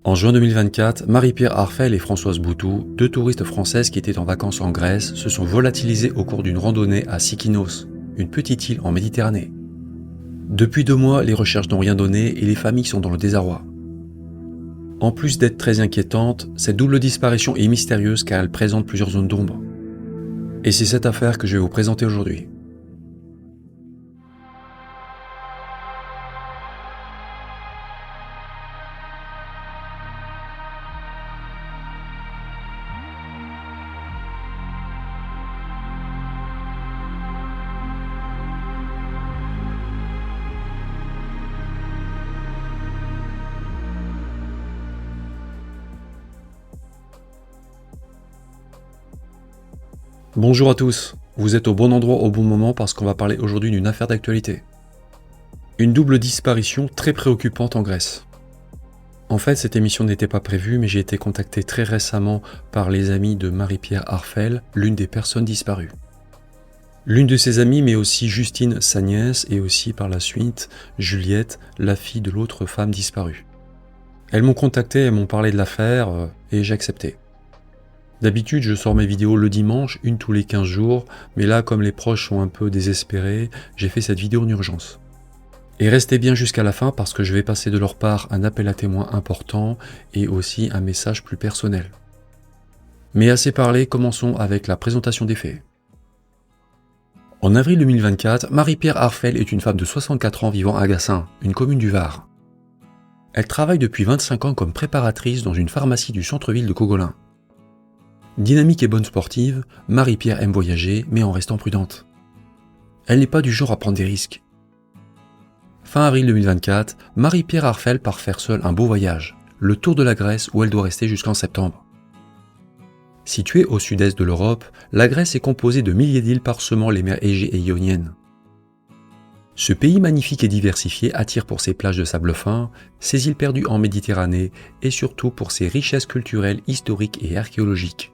En juin 2024, Marie-Pierre Arfel et Françoise Boutou, deux touristes françaises qui étaient en vacances en Grèce, se sont volatilisées au cours d'une randonnée à Sikinos, une petite île en Méditerranée. Depuis 2 mois, les recherches n'ont rien donné et les familles sont dans le désarroi. En plus d'être très inquiétante, cette double disparition est mystérieuse car elle présente plusieurs zones d'ombre. Et c'est cette affaire que je vais vous présenter aujourd'hui. Bonjour à tous, vous êtes au bon endroit au bon moment parce qu'on va parler aujourd'hui d'une affaire d'actualité. Une double disparition très préoccupante en Grèce. En fait, cette émission n'était pas prévue, mais j'ai été contacté très récemment par les amis de Marie-Pierre Arfel, l'une des personnes disparues. L'une de ses amies, mais aussi Justine, sa nièce, et aussi par la suite Juliette, la fille de l'autre femme disparue. Elles m'ont contacté, elles m'ont parlé de l'affaire, et j'ai accepté. D'habitude, je sors mes vidéos le dimanche, une tous les 15 jours, mais là, comme les proches sont un peu désespérés, j'ai fait cette vidéo en urgence. Et restez bien jusqu'à la fin parce que je vais passer de leur part un appel à témoins important et aussi un message plus personnel. Mais assez parlé, commençons avec la présentation des faits. En avril 2024, Marie-Pierre Arfel est une femme de 64 ans vivant à Gassin, une commune du Var. Elle travaille depuis 25 ans comme préparatrice dans une pharmacie du centre-ville de Cogolin. Dynamique et bonne sportive, Marie-Pierre aime voyager, mais en restant prudente. Elle n'est pas du genre à prendre des risques. Fin avril 2024, Marie-Pierre Arfel part faire seule un beau voyage, le tour de la Grèce où elle doit rester jusqu'en septembre. Située au sud-est de l'Europe, la Grèce est composée de milliers d'îles parsemant les mers Égée et Ioniennes. Ce pays magnifique et diversifié attire pour ses plages de sable fin, ses îles perdues en Méditerranée et surtout pour ses richesses culturelles, historiques et archéologiques.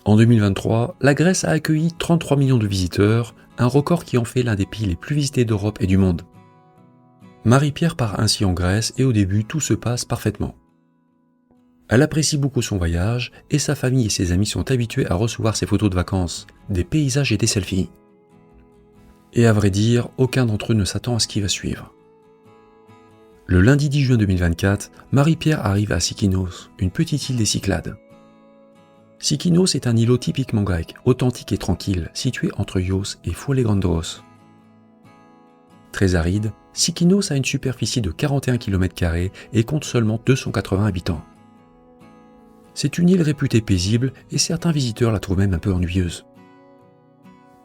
En 2023, la Grèce a accueilli 33 millions de visiteurs, un record qui en fait l'un des pays les plus visités d'Europe et du monde. Marie-Pierre part ainsi en Grèce et au début tout se passe parfaitement. Elle apprécie beaucoup son voyage et sa famille et ses amis sont habitués à recevoir ses photos de vacances, des paysages et des selfies. Et à vrai dire, aucun d'entre eux ne s'attend à ce qui va suivre. Le lundi 10 juin 2024, Marie-Pierre arrive à Sikinos, une petite île des Cyclades. Sikinos est un îlot typiquement grec, authentique et tranquille, situé entre Ios et Folegandros. Très aride, Sikinos a une superficie de 41 km² et compte seulement 280 habitants. C'est une île réputée paisible et certains visiteurs la trouvent même un peu ennuyeuse.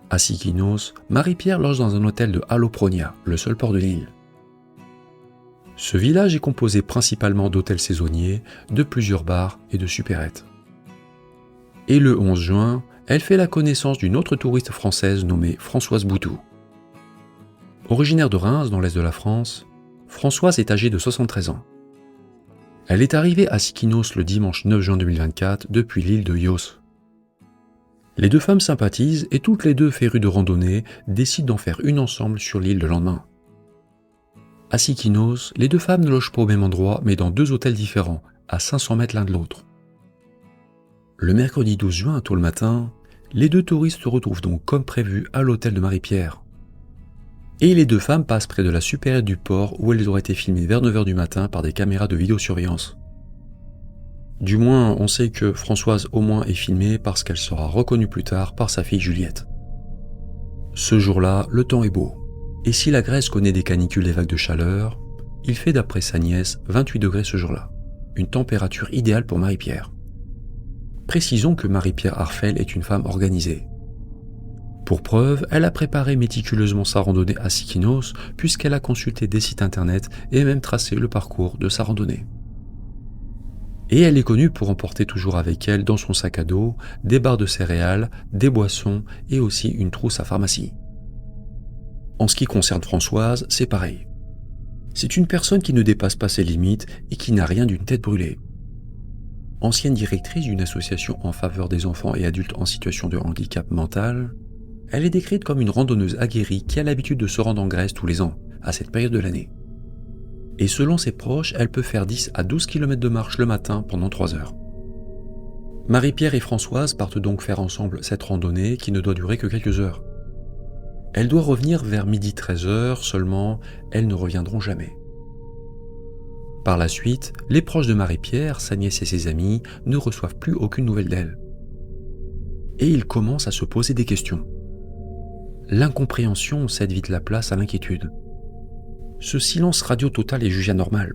À Sikinos, Marie-Pierre loge dans un hôtel de Allopronia, le seul port de l'île. Ce village est composé principalement d'hôtels saisonniers, de plusieurs bars et de supérettes. Et le 11 juin, elle fait la connaissance d'une autre touriste française nommée Françoise Boutou. Originaire de Reims, dans l'est de la France, Françoise est âgée de 73 ans. Elle est arrivée à Sikinos le dimanche 9 juin 2024 depuis l'île de Ios. Les deux femmes sympathisent et toutes les deux férues de randonnée décident d'en faire une ensemble sur l'île le lendemain. À Sikinos, les deux femmes ne logent pas au même endroit mais dans 2 hôtels différents, à 500 mètres l'un de l'autre. Le mercredi 12 juin, tôt le matin, les deux touristes se retrouvent donc comme prévu à l'hôtel de Marie-Pierre. Et les deux femmes passent près de la supérette du port où elles auraient été filmées vers 9h du matin par des caméras de vidéosurveillance. Du moins, on sait que Françoise au moins est filmée parce qu'elle sera reconnue plus tard par sa fille Juliette. Ce jour-là, le temps est beau. Et si la Grèce connaît des canicules et vagues de chaleur, il fait d'après sa nièce 28 degrés ce jour-là. Une température idéale pour Marie-Pierre. Précisons que Marie-Pierre Arfel est une femme organisée. Pour preuve, elle a préparé méticuleusement sa randonnée à Sikinos puisqu'elle a consulté des sites internet et même tracé le parcours de sa randonnée. Et elle est connue pour emporter toujours avec elle dans son sac à dos des barres de céréales, des boissons et aussi une trousse à pharmacie. En ce qui concerne Françoise, c'est pareil. C'est une personne qui ne dépasse pas ses limites et qui n'a rien d'une tête brûlée. Ancienne directrice d'une association en faveur des enfants et adultes en situation de handicap mental, elle est décrite comme une randonneuse aguerrie qui a l'habitude de se rendre en Grèce tous les ans, à cette période de l'année. Et selon ses proches, elle peut faire 10 à 12 km de marche le matin pendant 3 heures. Marie-Pierre et Françoise partent donc faire ensemble cette randonnée qui ne doit durer que quelques heures. Elle doit revenir vers midi 13h, seulement elles ne reviendront jamais. Par la suite, les proches de Marie-Pierre, sa nièce et ses amis, ne reçoivent plus aucune nouvelle d'elle. Et ils commencent à se poser des questions. L'incompréhension cède vite la place à l'inquiétude. Ce silence radio total est jugé anormal.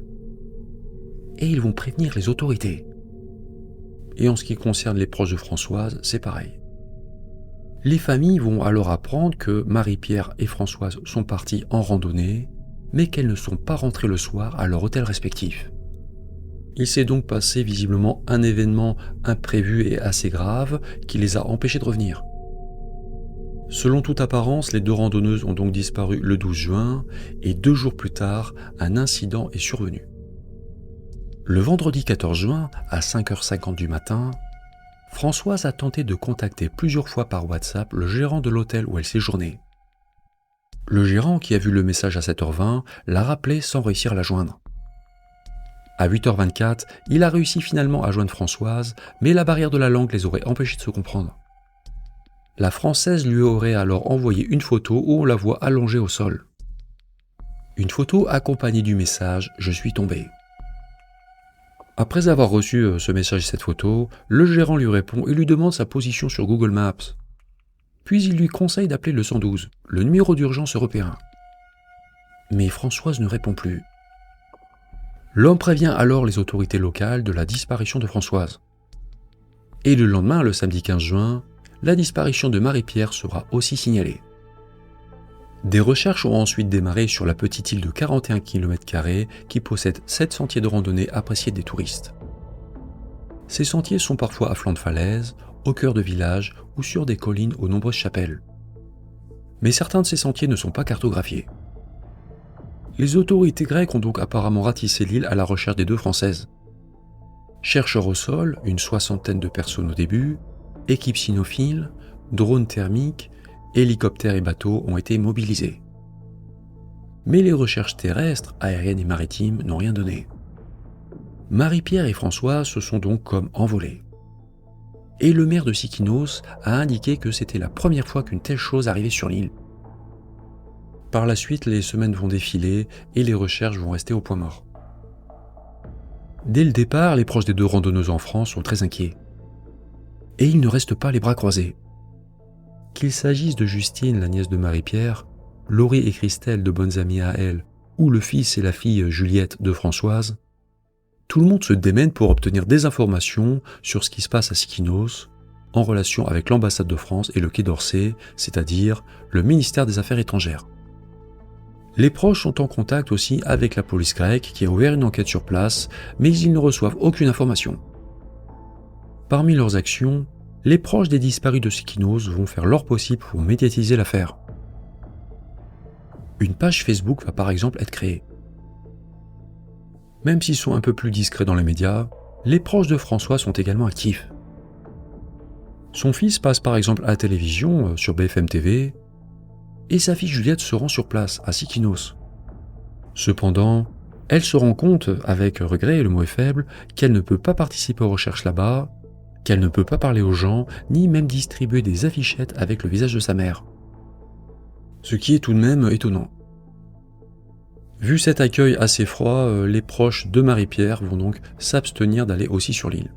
Et ils vont prévenir les autorités. Et en ce qui concerne les proches de Françoise, c'est pareil. Les familles vont alors apprendre que Marie-Pierre et Françoise sont parties en randonnée, mais qu'elles ne sont pas rentrées le soir à leur hôtel respectif. Il s'est donc passé visiblement un événement imprévu et assez grave qui les a empêchées de revenir. Selon toute apparence, les deux randonneuses ont donc disparu le 12 juin et 2 jours plus tard, un incident est survenu. Le vendredi 14 juin, à 5h50 du matin, Françoise a tenté de contacter plusieurs fois par WhatsApp le gérant de l'hôtel où elle séjournait. Le gérant, qui a vu le message à 7h20, l'a rappelé sans réussir à la joindre. À 8h24, il a réussi finalement à joindre Françoise, mais la barrière de la langue les aurait empêchés de se comprendre. La Française lui aurait alors envoyé une photo où on la voit allongée au sol. Une photo accompagnée du message « Je suis tombé ». Après avoir reçu ce message et cette photo, le gérant lui répond et lui demande sa position sur Google Maps. Puis il lui conseille d'appeler le 112, le numéro d'urgence européen. Mais Françoise ne répond plus. L'homme prévient alors les autorités locales de la disparition de Françoise. Et le lendemain, le samedi 15 juin, la disparition de Marie-Pierre sera aussi signalée. Des recherches ont ensuite démarré sur la petite île de 41 km² qui possède 7 sentiers de randonnée appréciés des touristes. Ces sentiers sont parfois à flanc de falaise, au cœur de villages ou sur des collines aux nombreuses chapelles. Mais certains de ces sentiers ne sont pas cartographiés. Les autorités grecques ont donc apparemment ratissé l'île à la recherche des deux Françaises. Chercheurs au sol, une 60aine de personnes au début, équipes cynophiles, drones thermiques, hélicoptères et bateaux ont été mobilisés. Mais les recherches terrestres, aériennes et maritimes n'ont rien donné. Marie-Pierre et Françoise se sont donc comme envolés. Et le maire de Sikinos a indiqué que c'était la première fois qu'une telle chose arrivait sur l'île. Par la suite, les semaines vont défiler et les recherches vont rester au point mort. Dès le départ, les proches des deux randonneuses en France sont très inquiets. Et ils ne restent pas les bras croisés. Qu'il s'agisse de Justine, la nièce de Marie-Pierre, Laurie et Christelle, de bonnes amies à elle, ou le fils et la fille Juliette de Françoise, tout le monde se démène pour obtenir des informations sur ce qui se passe à Sikinos, en relation avec l'ambassade de France et le Quai d'Orsay, c'est-à-dire le ministère des Affaires étrangères. Les proches sont en contact aussi avec la police grecque qui a ouvert une enquête sur place, mais ils ne reçoivent aucune information. Parmi leurs actions, les proches des disparus de Sikinos vont faire leur possible pour médiatiser l'affaire. Une page Facebook va par exemple être créée. Même s'ils sont un peu plus discrets dans les médias, les proches de François sont également actifs. Son fils passe par exemple à la télévision, sur BFM TV, et sa fille Juliette se rend sur place, à Sikinos. Cependant, elle se rend compte, avec regret, le mot est faible, qu'elle ne peut pas participer aux recherches là-bas, qu'elle ne peut pas parler aux gens, ni même distribuer des affichettes avec le visage de sa mère. Ce qui est tout de même étonnant. Vu cet accueil assez froid, les proches de Marie-Pierre vont donc s'abstenir d'aller aussi sur l'île.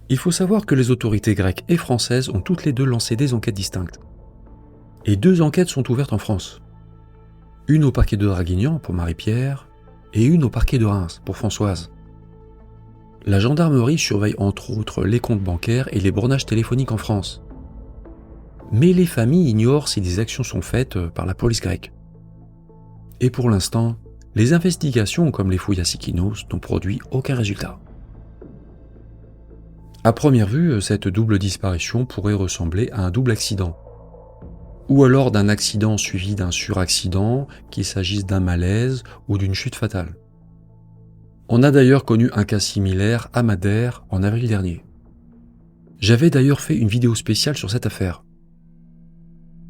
Il faut savoir que les autorités grecques et françaises ont toutes les deux lancé des enquêtes distinctes. Et 2 enquêtes sont ouvertes en France. Une au parquet de Draguignan pour Marie-Pierre et une au parquet de Reims pour Françoise. La gendarmerie surveille entre autres les comptes bancaires et les bornages téléphoniques en France. Mais les familles ignorent si des actions sont faites par la police grecque. Et pour l'instant, les investigations comme les fouilles à Sikinos n'ont produit aucun résultat. À première vue, cette double disparition pourrait ressembler à un double accident. Ou alors d'un accident suivi d'un suraccident, qu'il s'agisse d'un malaise ou d'une chute fatale. On a d'ailleurs connu un cas similaire à Madère en avril dernier. J'avais d'ailleurs fait une vidéo spéciale sur cette affaire.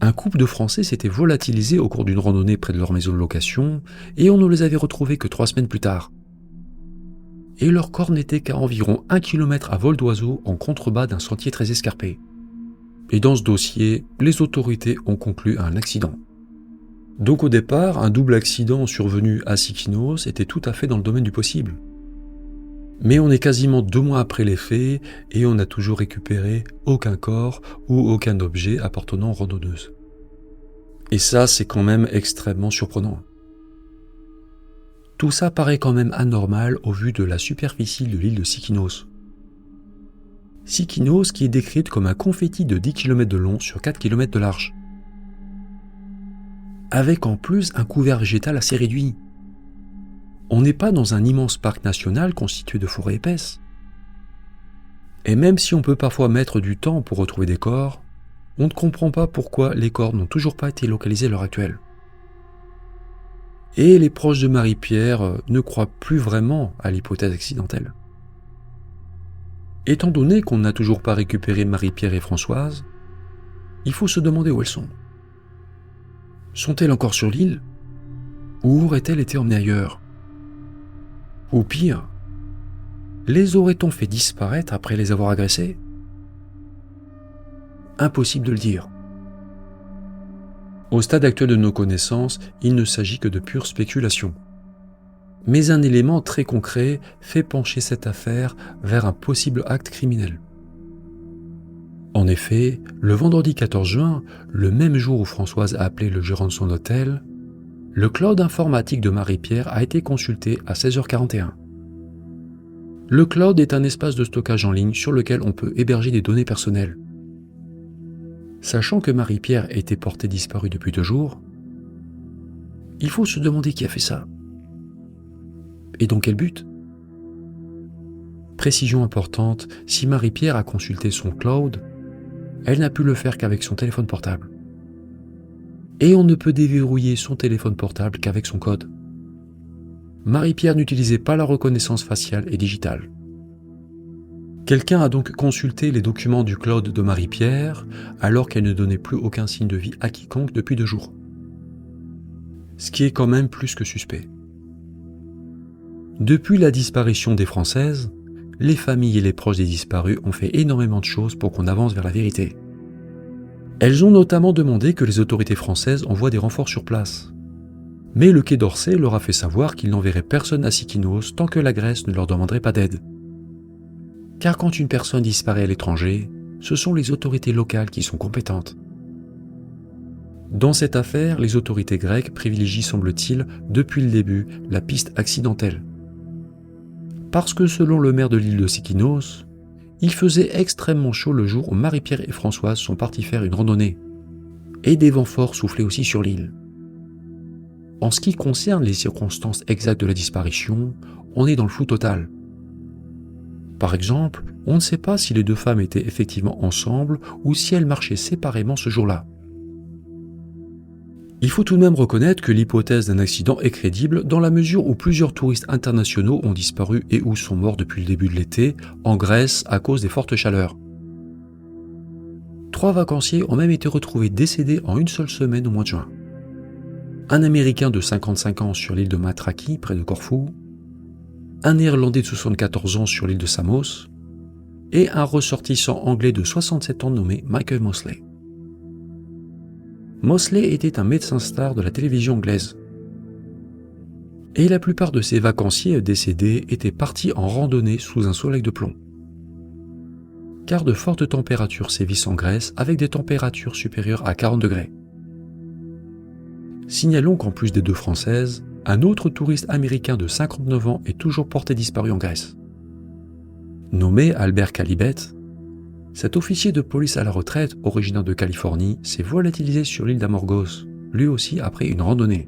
Un couple de Français s'était volatilisé au cours d'une randonnée près de leur maison de location et on ne les avait retrouvés que 3 semaines plus tard. Et leur corps n'était qu'à environ 1 km à vol d'oiseau en contrebas d'un sentier très escarpé. Et dans ce dossier, les autorités ont conclu à un accident. Donc au départ, un double accident survenu à Sykhinos était tout à fait dans le domaine du possible. Mais on est quasiment 2 mois après les faits et on n'a toujours récupéré aucun corps ou aucun objet appartenant aux randonneuses. Et ça, c'est quand même extrêmement surprenant. Tout ça paraît quand même anormal au vu de la superficie de l'île de Sykhinos. Sykhinos qui est décrite comme un confetti de 10 km de long sur 4 km de large. Avec en plus un couvert végétal assez réduit. On n'est pas dans un immense parc national constitué de forêts épaisses. Et même si on peut parfois mettre du temps pour retrouver des corps, on ne comprend pas pourquoi les corps n'ont toujours pas été localisés à l'heure actuelle. Et les proches de Marie-Pierre ne croient plus vraiment à l'hypothèse accidentelle. Étant donné qu'on n'a toujours pas récupéré Marie-Pierre et Françoise, il faut se demander où elles sont. Sont-elles encore sur l'île? Ou auraient-elles été emmenées ailleurs? Ou pire, les aurait-on fait disparaître après les avoir agressées? Impossible de le dire. Au stade actuel de nos connaissances, il ne s'agit que de pure spéculation. Mais un élément très concret fait pencher cette affaire vers un possible acte criminel. En effet, le vendredi 14 juin, le même jour où Françoise a appelé le gérant de son hôtel, le cloud informatique de Marie-Pierre a été consulté à 16h41. Le cloud est un espace de stockage en ligne sur lequel on peut héberger des données personnelles. Sachant que Marie-Pierre était portée disparue depuis 2 jours, il faut se demander qui a fait ça. Et dans quel but? Précision importante, si Marie-Pierre a consulté son cloud, elle n'a pu le faire qu'avec son téléphone portable. Et on ne peut déverrouiller son téléphone portable qu'avec son code. Marie-Pierre n'utilisait pas la reconnaissance faciale et digitale. Quelqu'un a donc consulté les documents du cloud de Marie-Pierre alors qu'elle ne donnait plus aucun signe de vie à quiconque depuis 2 jours. Ce qui est quand même plus que suspect. Depuis la disparition des Françaises, les familles et les proches des disparus ont fait énormément de choses pour qu'on avance vers la vérité. Elles ont notamment demandé que les autorités françaises envoient des renforts sur place. Mais le Quai d'Orsay leur a fait savoir qu'ils n'enverraient personne à Sykhinos tant que la Grèce ne leur demanderait pas d'aide. Car quand une personne disparaît à l'étranger, ce sont les autorités locales qui sont compétentes. Dans cette affaire, les autorités grecques privilégient, semble-t-il, depuis le début, la piste accidentelle. Parce que selon le maire de l'île de Sykhinos, il faisait extrêmement chaud le jour où Marie-Pierre et Françoise sont partis faire une randonnée. Et des vents forts soufflaient aussi sur l'île. En ce qui concerne les circonstances exactes de la disparition, on est dans le flou total. Par exemple, on ne sait pas si les 2 femmes étaient effectivement ensemble ou si elles marchaient séparément ce jour-là. Il faut tout de même reconnaître que l'hypothèse d'un accident est crédible dans la mesure où plusieurs touristes internationaux ont disparu et ou sont morts depuis le début de l'été en Grèce à cause des fortes chaleurs. 3 vacanciers ont même été retrouvés décédés en une seule semaine au mois de juin. Un Américain de 55 ans sur l'île de Matraki, près de Corfou, un Néerlandais de 74 ans sur l'île de Samos, et un ressortissant anglais de 67 ans nommé Michael Mosley. Mosley était un médecin star de la télévision anglaise. Et la plupart de ces vacanciers décédés étaient partis en randonnée sous un soleil de plomb. Car de fortes températures sévissent en Grèce avec des températures supérieures à 40 degrés. Signalons qu'en plus des 2 Françaises, un autre touriste américain de 59 ans est toujours porté disparu en Grèce. Nommé Albert Kalibet, cet officier de police à la retraite, originaire de Californie, s'est volatilisé sur l'île d'Amorgos, lui aussi après une randonnée.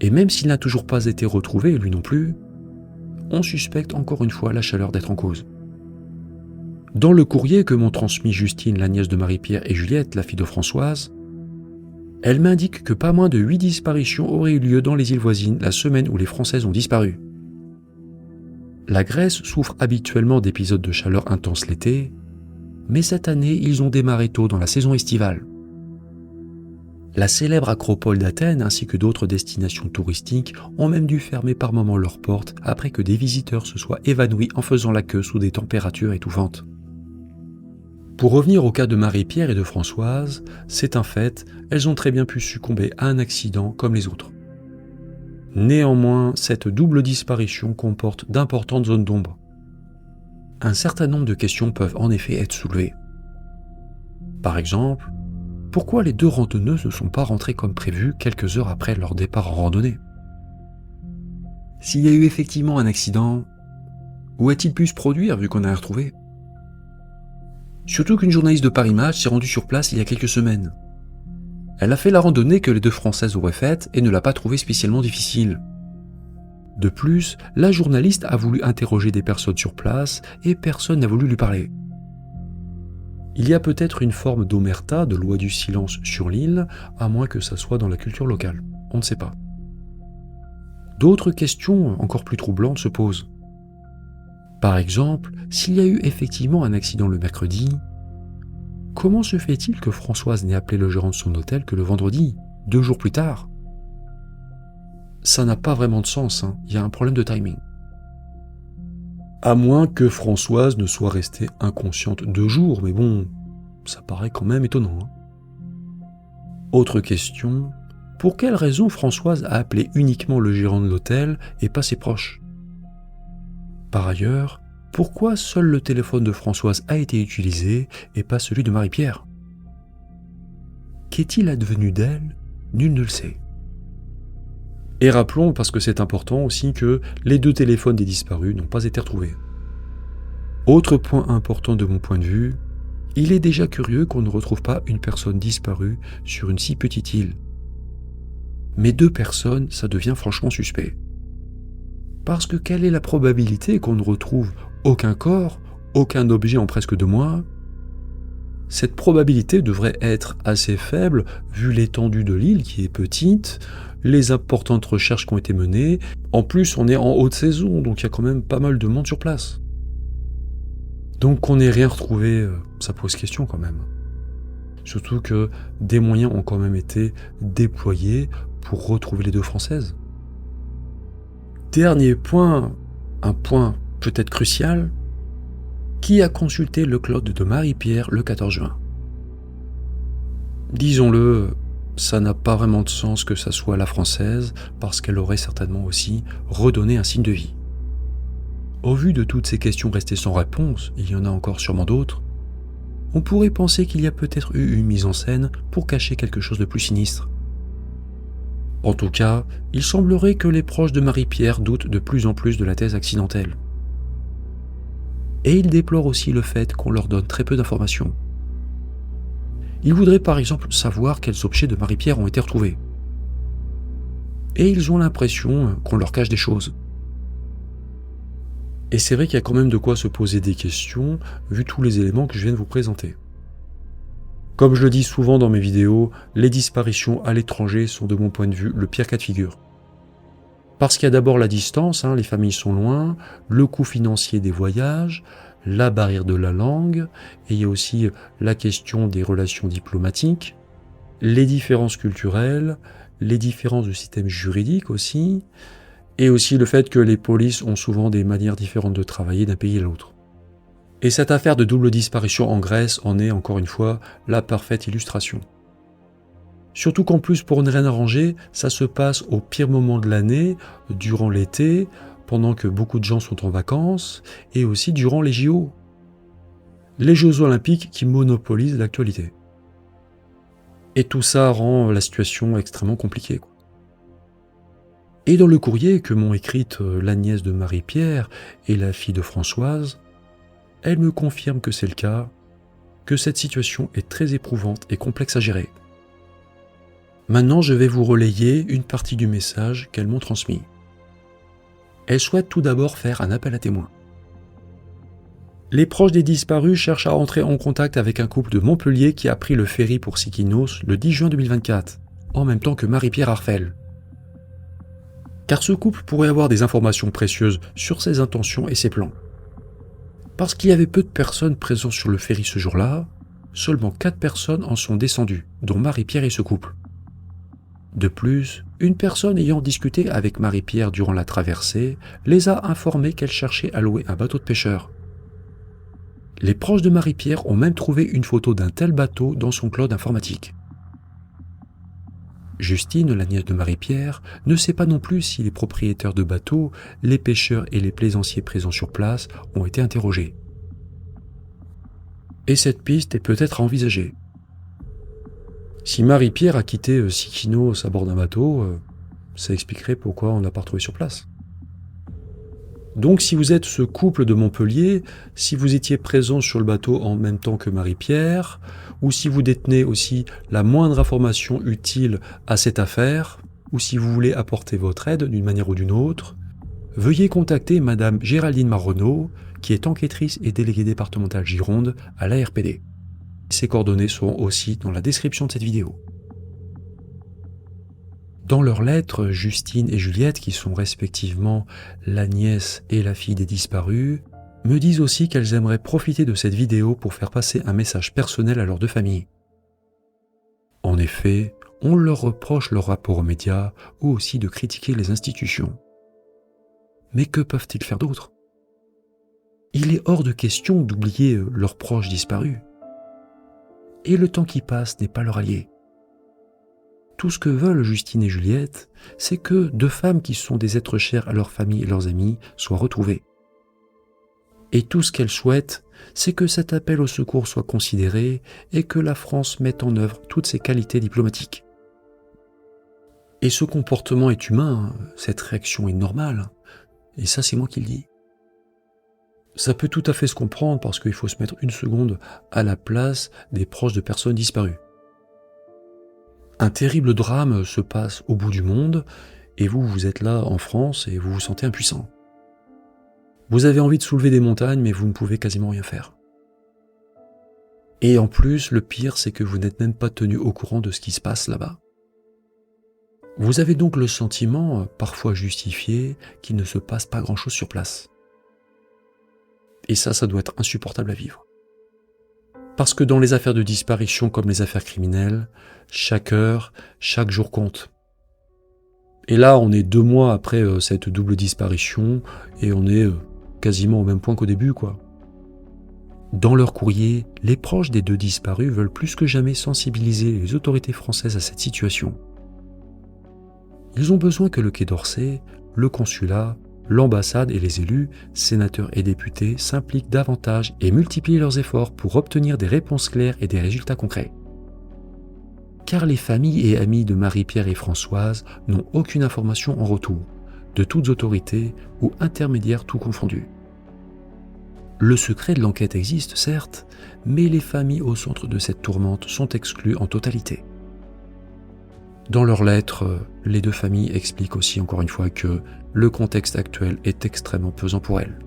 Et même s'il n'a toujours pas été retrouvé, lui non plus, on suspecte encore une fois la chaleur d'être en cause. Dans le courrier que m'ont transmis Justine, la nièce de Marie-Pierre, et Juliette, la fille de Françoise, elle m'indique que pas moins de 8 disparitions auraient eu lieu dans les îles voisines la semaine où les Françaises ont disparu. La Grèce souffre habituellement d'épisodes de chaleur intense l'été, mais cette année, ils ont démarré tôt dans la saison estivale. La célèbre Acropole d'Athènes ainsi que d'autres destinations touristiques ont même dû fermer par moments leurs portes après que des visiteurs se soient évanouis en faisant la queue sous des températures étouffantes. Pour revenir au cas de Marie-Pierre et de Françoise, c'est un fait, elles ont très bien pu succomber à un accident comme les autres. Néanmoins, cette double disparition comporte d'importantes zones d'ombre. Un certain nombre de questions peuvent en effet être soulevées. Par exemple, pourquoi les deux randonneuses ne sont pas rentrées comme prévu quelques heures après leur départ en randonnée? S'il y a eu effectivement un accident, où a-t-il pu se produire vu qu'on a rien retrouvé? Surtout qu'une journaliste de Paris Match s'est rendue sur place il y a quelques semaines. Elle a fait la randonnée que les deux Françaises auraient faite et ne l'a pas trouvée spécialement difficile. De plus, la journaliste a voulu interroger des personnes sur place et personne n'a voulu lui parler. Il y a peut-être une forme d'omerta, de loi du silence sur l'île, à moins que ça soit dans la culture locale. On ne sait pas. D'autres questions encore plus troublantes se posent. Par exemple, s'il y a eu effectivement un accident le mercredi, comment se fait-il que Françoise n'ait appelé le gérant de son hôtel que le vendredi, 2 jours plus tard? Ça n'a pas vraiment de sens, il y a un problème de timing. À moins que Françoise ne soit restée inconsciente 2 jours, mais bon, ça paraît quand même étonnant. Autre question, pour quelle raison Françoise a appelé uniquement le gérant de l'hôtel et pas ses proches? Par ailleurs, pourquoi seul le téléphone de Françoise a été utilisé et pas celui de Marie-Pierre? Qu'est-il advenu d'elle? Nul ne le sait. Et rappelons, parce que c'est important aussi, que les 2 téléphones des disparus n'ont pas été retrouvés. Autre point important de mon point de vue, il est déjà curieux qu'on ne retrouve pas une personne disparue sur une si petite île. Mais 2 personnes, ça devient franchement suspect. Parce que quelle est la probabilité qu'on ne retrouve aucun corps, aucun objet en presque 2 mois? Cette probabilité devrait être assez faible vu l'étendue de l'île qui est petite, les importantes recherches qui ont été menées. En plus, on est en haute saison, donc il y a quand même pas mal de monde sur place. Donc qu'on n'ait rien retrouvé, ça pose question quand même. Surtout que des moyens ont quand même été déployés pour retrouver les 2 Françaises. Dernier point, un point peut-être crucial, qui a consulté le cloud de Marie-Pierre le 14 juin? Disons-le, ça n'a pas vraiment de sens que ça soit la Française, parce qu'elle aurait certainement aussi redonné un signe de vie. Au vu de toutes ces questions restées sans réponse, il y en a encore sûrement d'autres, on pourrait penser qu'il y a peut-être eu une mise en scène pour cacher quelque chose de plus sinistre. En tout cas, il semblerait que les proches de Marie-Pierre doutent de plus en plus de la thèse accidentelle. Et ils déplorent aussi le fait qu'on leur donne très peu d'informations. Ils voudraient par exemple savoir quels objets de Marie-Pierre ont été retrouvés. Et ils ont l'impression qu'on leur cache des choses. Et c'est vrai qu'il y a quand même de quoi se poser des questions, vu tous les éléments que je viens de vous présenter. Comme je le dis souvent dans mes vidéos, les disparitions à l'étranger sont de mon point de vue le pire cas de figure. Parce qu'il y a d'abord la distance, les familles sont loin, le coût financier des voyages, la barrière de la langue, et il y a aussi la question des relations diplomatiques, les différences culturelles, les différences de système juridique aussi, et aussi le fait que les polices ont souvent des manières différentes de travailler d'un pays à l'autre. Et cette affaire de double disparition en Grèce en est, encore une fois, la parfaite illustration. Surtout qu'en plus, pour ne rien arranger, ça se passe au pire moment de l'année, durant l'été, pendant que beaucoup de gens sont en vacances, et aussi durant les JO. Les Jeux Olympiques qui monopolisent l'actualité. Et tout ça rend la situation extrêmement compliquée. Et dans le courrier que m'ont écrite la nièce de Marie-Pierre et la fille de Françoise, elles me confirment que c'est le cas, que cette situation est très éprouvante et complexe à gérer. Maintenant, je vais vous relayer une partie du message qu'elles m'ont transmis. Elles souhaitent tout d'abord faire un appel à témoins. Les proches des disparus cherchent à entrer en contact avec un couple de Montpellier qui a pris le ferry pour Sikinos le 10 juin 2024, en même temps que Marie-Pierre Arfel. Car ce couple pourrait avoir des informations précieuses sur ses intentions et ses plans. Parce qu'il y avait peu de personnes présentes sur le ferry ce jour-là, seulement 4 personnes en sont descendues, dont Marie-Pierre et ce couple. De plus, une personne ayant discuté avec Marie-Pierre durant la traversée les a informés qu'elle cherchait à louer un bateau de pêcheur. Les proches de Marie-Pierre ont même trouvé une photo d'un tel bateau dans son cloud informatique. Justine, la nièce de Marie-Pierre, ne sait pas non plus si les propriétaires de bateaux, les pêcheurs et les plaisanciers présents sur place ont été interrogés. Et cette piste est peut-être à envisager. Si Marie-Pierre a quitté Sikinos à bord d'un bateau, ça expliquerait pourquoi on ne l'a pas retrouvé sur place. Donc si vous êtes ce couple de Montpellier, si vous étiez présent sur le bateau en même temps que Marie-Pierre, ou si vous détenez aussi la moindre information utile à cette affaire, ou si vous voulez apporter votre aide d'une manière ou d'une autre, veuillez contacter Madame Géraldine Marronneau, qui est enquêtrice et déléguée départementale Gironde à l'ARPD. Ses coordonnées seront aussi dans la description de cette vidéo. Dans leurs lettres, Justine et Juliette, qui sont respectivement la nièce et la fille des disparus, me disent aussi qu'elles aimeraient profiter de cette vidéo pour faire passer un message personnel à leurs deux familles. En effet, on leur reproche leur rapport aux médias ou aussi de critiquer les institutions. Mais que peuvent-ils faire d'autre? Il est hors de question d'oublier leurs proches disparus. Et le temps qui passe n'est pas leur allié. Tout ce que veulent Justine et Juliette, c'est que deux femmes qui sont des êtres chers à leur famille et leurs amis soient retrouvées. Et tout ce qu'elles souhaitent, c'est que cet appel au secours soit considéré et que la France mette en œuvre toutes ses qualités diplomatiques. Et ce comportement est humain, cette réaction est normale, et ça c'est moi qui le dis. Ça peut tout à fait se comprendre parce qu'il faut se mettre une seconde à la place des proches de personnes disparues. Un terrible drame se passe au bout du monde et vous êtes là en France et vous vous sentez impuissant. Vous avez envie de soulever des montagnes mais vous ne pouvez quasiment rien faire. Et en plus, le pire, c'est que vous n'êtes même pas tenu au courant de ce qui se passe là-bas. Vous avez donc le sentiment, parfois justifié, qu'il ne se passe pas grand-chose sur place. Et ça doit être insupportable à vivre. Parce que dans les affaires de disparition comme les affaires criminelles, chaque heure, chaque jour compte. Et là, on est 2 mois après cette double disparition et on est quasiment au même point qu'au début, quoi. Dans leur courrier, les proches des 2 disparus veulent plus que jamais sensibiliser les autorités françaises à cette situation. Ils ont besoin que le Quai d'Orsay, le consulat, l'ambassade et les élus, sénateurs et députés s'impliquent davantage et multiplient leurs efforts pour obtenir des réponses claires et des résultats concrets. Car les familles et amis de Marie-Pierre et Françoise n'ont aucune information en retour, de toutes autorités ou intermédiaires tout confondus. Le secret de l'enquête existe, certes, mais les familles au centre de cette tourmente sont exclues en totalité. Dans leurs lettres, les 2 familles expliquent aussi encore une fois que le contexte actuel est extrêmement pesant pour elles.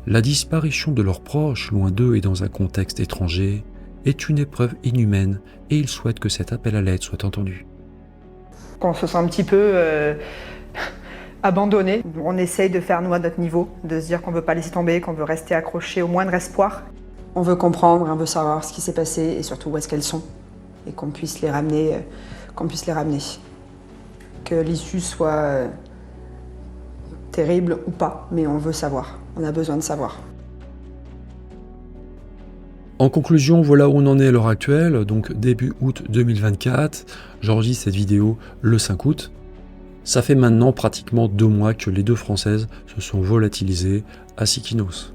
La disparition de leurs proches, loin d'eux et dans un contexte étranger, est une épreuve inhumaine et ils souhaitent que cet appel à l'aide soit entendu. Quand on se sent un petit peu abandonné, on essaye de faire nous à notre niveau, de se dire qu'on ne veut pas laisser tomber, qu'on veut rester accroché au moindre espoir. On veut comprendre, on veut savoir ce qui s'est passé et surtout où est-ce qu'elles sont et qu'on puisse les ramener, Que l'issue soit terrible ou pas, mais on veut savoir, on a besoin de savoir. En conclusion, voilà où on en est à l'heure actuelle, donc début août 2024, j'enregistre cette vidéo le 5 août. Ça fait maintenant pratiquement 2 mois que les 2 Françaises se sont volatilisées à Sikinos.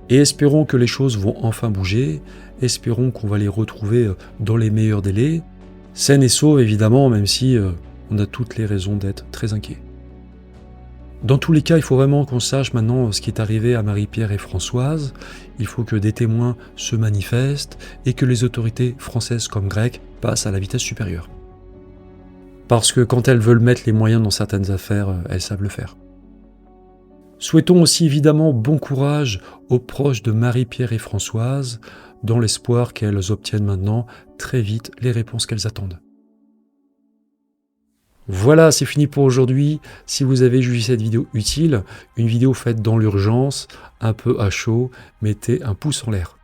Et espérons que les choses vont enfin bouger, espérons qu'on va les retrouver dans les meilleurs délais, saines et sauves évidemment, même si on a toutes les raisons d'être très inquiets. Dans tous les cas, il faut vraiment qu'on sache maintenant ce qui est arrivé à Marie-Pierre et Françoise. Il faut que des témoins se manifestent et que les autorités françaises comme grecques passent à la vitesse supérieure. Parce que quand elles veulent mettre les moyens dans certaines affaires, elles savent le faire. Souhaitons aussi évidemment bon courage aux proches de Marie-Pierre et Françoise, dans l'espoir qu'elles obtiennent maintenant très vite les réponses qu'elles attendent. Voilà, c'est fini pour aujourd'hui. Si vous avez jugé cette vidéo utile, une vidéo faite dans l'urgence, un peu à chaud, mettez un pouce en l'air.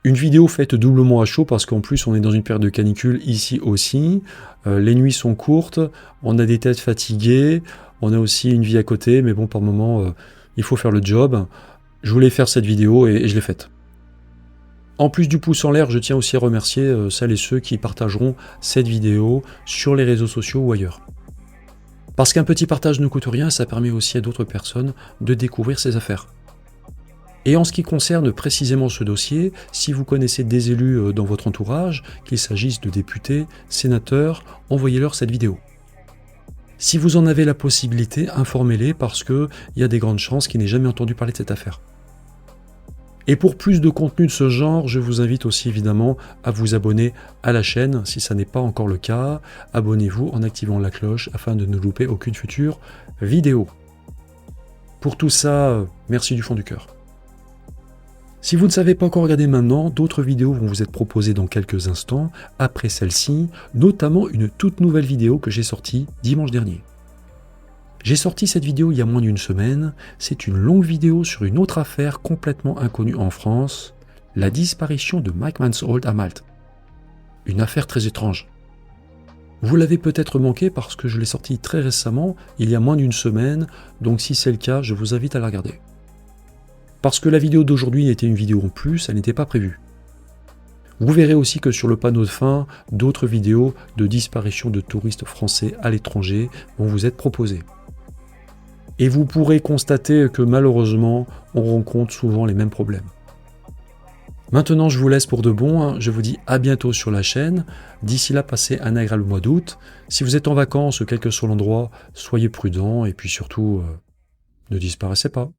Une vidéo faite doublement à chaud parce qu'en plus on est dans une période de canicule ici aussi. Les nuits sont courtes, on a des têtes fatiguées, on a aussi une vie à côté, mais bon par moment il faut faire le job. Je voulais faire cette vidéo et je l'ai faite. En plus du pouce en l'air, je tiens aussi à remercier celles et ceux qui partageront cette vidéo sur les réseaux sociaux ou ailleurs. Parce qu'un petit partage ne coûte rien, ça permet aussi à d'autres personnes de découvrir ces affaires. Et en ce qui concerne précisément ce dossier, si vous connaissez des élus dans votre entourage, qu'il s'agisse de députés, sénateurs, envoyez-leur cette vidéo. Si vous en avez la possibilité, informez-les parce qu'il y a des grandes chances qu'ils n'aient jamais entendu parler de cette affaire. Et pour plus de contenu de ce genre, je vous invite aussi évidemment à vous abonner à la chaîne si ça n'est pas encore le cas. Abonnez-vous en activant la cloche afin de ne louper aucune future vidéo. Pour tout ça, merci du fond du cœur. Si vous ne savez pas encore regarder maintenant, d'autres vidéos vont vous être proposées dans quelques instants après celle-ci, notamment une toute nouvelle vidéo que j'ai sortie dimanche dernier. J'ai sorti cette vidéo il y a moins d'une semaine, c'est une longue vidéo sur une autre affaire complètement inconnue en France, la disparition de Mike Mansholt à Malte. Une affaire très étrange. Vous l'avez peut-être manqué parce que je l'ai sorti très récemment, il y a moins d'une semaine, donc si c'est le cas, je vous invite à la regarder. Parce que la vidéo d'aujourd'hui était une vidéo en plus, elle n'était pas prévue. Vous verrez aussi que sur le panneau de fin, d'autres vidéos de disparition de touristes français à l'étranger vont vous être proposées. Et vous pourrez constater que malheureusement, on rencontre souvent les mêmes problèmes. Maintenant, je vous laisse pour de bon. Je vous dis à bientôt sur la chaîne. D'ici là, passez un agréable mois d'août. Si vous êtes en vacances, quel que soit l'endroit, soyez prudents et puis surtout, ne disparaissez pas.